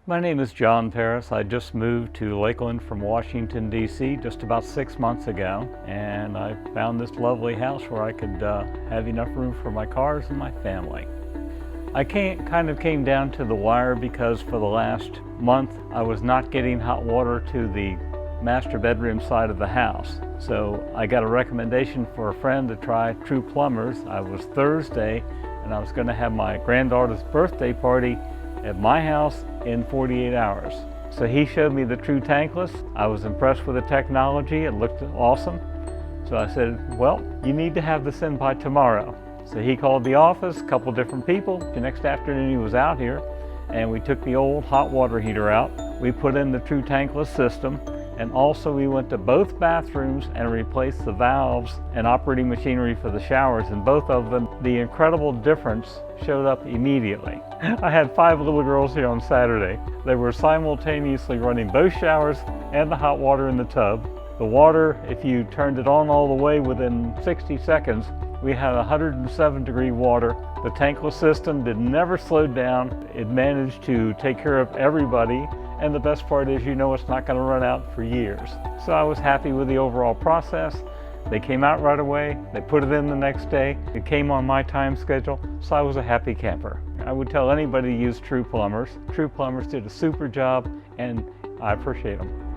My name is John Paris. I just moved to Lakeland from Washington D.C. just about 6 months ago, and I found this lovely house where I could have enough room for my cars and my family. I kind of came down to the wire because for the last month I was not getting hot water to the master bedroom side of the house. So I got a recommendation for a friend to try True Plumbers. I was Thursday and I was going to have my granddaughter's birthday party at my house in 48 hours. So he showed me the Tru Tankless. I was impressed with the technology. It looked awesome. So I said, well, you need to have this in by tomorrow. So he called the office, a couple different people. The next afternoon he was out here and we took the old hot water heater out. We put in the Tru Tankless system, and also we went to both bathrooms and replaced the valves and operating machinery for the showers. In both of them, the incredible difference showed up immediately. I had 5 little girls here on Saturday. They were simultaneously running both showers and the hot water in the tub. The water, if you turned it on all the way within 60 seconds, we had 107-degree water. The tankless system never slowed down. It managed to take care of everybody. And the best part is, you know, it's not going to run out for years. So I was happy with the overall process. They came out right away. They put it in the next day. It came on my time schedule, so I was a happy camper. I would tell anybody to use True Plumbers. True Plumbers did a super job, and I appreciate them.